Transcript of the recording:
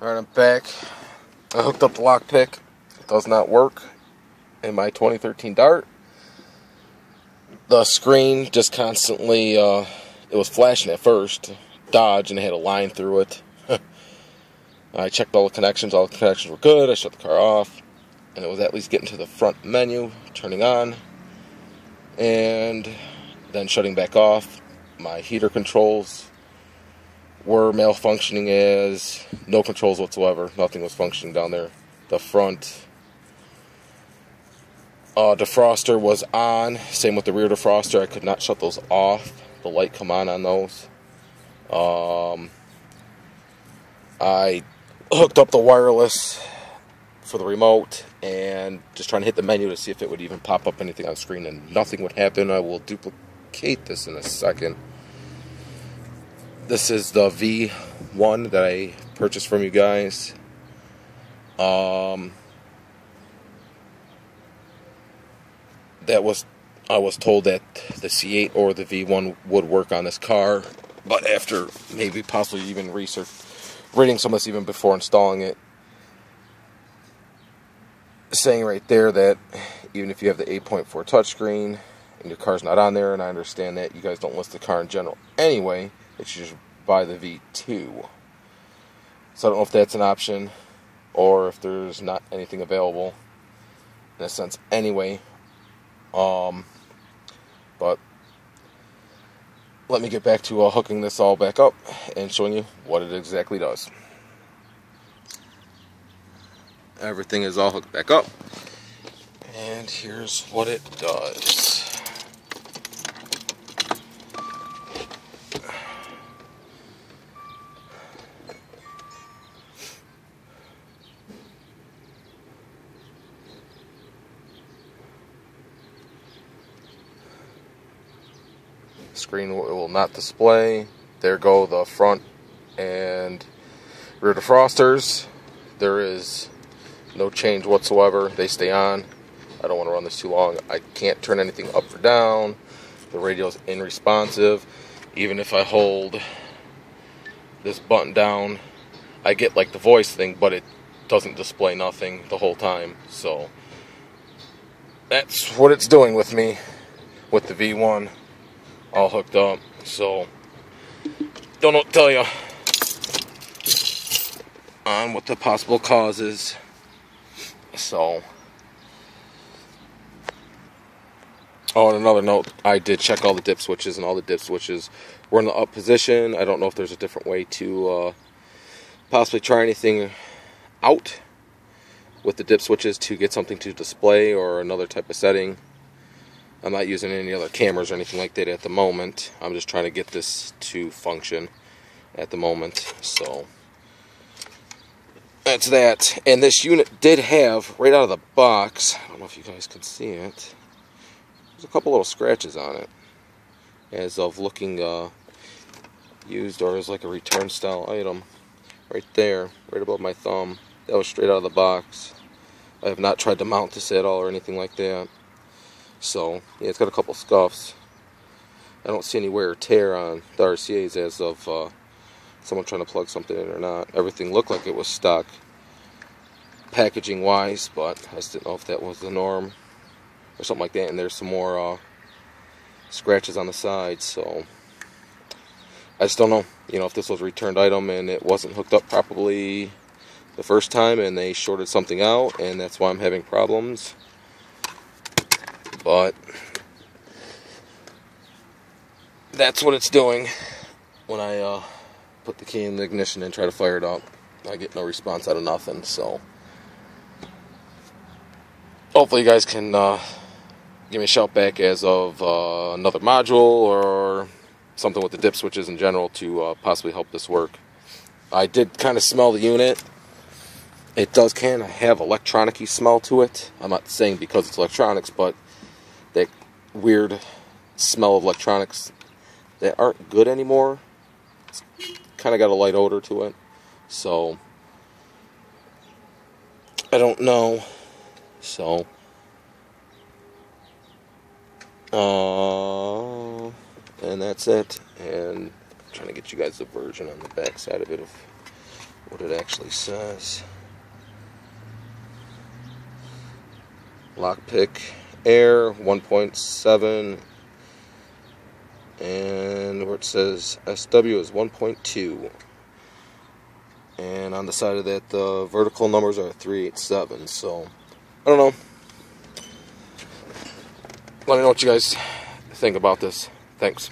Alright, I'm back. I hooked up the lockpick. It does not work in my 2013 Dart. The screen just constantly, it was flashing at first. Dodge, and it had a line through it. I checked all the connections were good. I shut the car off, and it was at least getting to the front menu, turning on, and then shutting back off. My heater controls were malfunctioning as no controls whatsoever. Nothing was functioning down there. The front defroster was on. Same with the rear defroster. I could not shut those off. The light come on those. I hooked up the wireless for the remote and just trying to hit the menu to see if it would even pop up anything on screen, and nothing would happen. I will duplicate this in a second. This is the V1 that I purchased from you guys. I was told that the C8 or the V1 would work on this car, but after maybe possibly even reading some of this even before installing it, saying right there that even if you have the 8.4 touchscreen and your car's not on there, and I understand that you guys don't list the car in general anyway, that you should buy the V2. So I don't know if that's an option or if there's not anything available in a sense anyway. But let me get back to hooking this all back up and showing you what it exactly does. Everything is all hooked back up, and here's what it does. Screen will not display. There go the front and rear defrosters. There is no change whatsoever. They stay on. I don't want to run this too long. I can't turn anything up or down. The radio's unresponsive. Even if I hold this button down, I get like the voice thing, but it doesn't display nothing the whole time. So that's what it's doing with me with the V1 all hooked up. So don't know what to tell you on what the possible cause is. So, oh, and another note, I did check all the dip switches, and all the dip switches were in the up position. I don't know if there's a different way to possibly try anything out with the dip switches to get something to display or another type of setting. I'm not using any other cameras or anything like that at the moment. I'm just trying to get this to function at the moment. So that's that. And this unit did have, right out of the box, I don't know if you guys can see it, there's a couple little scratches on it as of looking used or as like a return style item. Right there, right above my thumb. That was straight out of the box. I have not tried to mount this at all or anything like that. So, yeah, it's got a couple scuffs. I don't see any wear or tear on the RCAs as of someone trying to plug something in or not. Everything looked like it was stock packaging wise, but I just didn't know if that was the norm or something like that. And there's some more scratches on the side, so I just don't know, if this was a returned item and it wasn't hooked up properly the first time and they shorted something out, and that's why I'm having problems. But that's what it's doing. When I put the key in the ignition and try to fire it up, I get no response out of nothing. So hopefully you guys can give me a shout back as of another module or something with the dip switches in general to possibly help this work. I did kind of smell the unit. It does kind of have electronic-y smell to it. I'm not saying because it's electronics, but that weird smell of electronics that aren't good anymore. It's kind of got a light odor to it. So I don't know. So and that's it. And I'm trying to get you guys the version on the back side of it of what it actually says. Lockpick Air 1.7, and where it says SW is 1.2, and on the side of that the vertical numbers are 387. So I don't know. Let me know what you guys think about this. Thanks.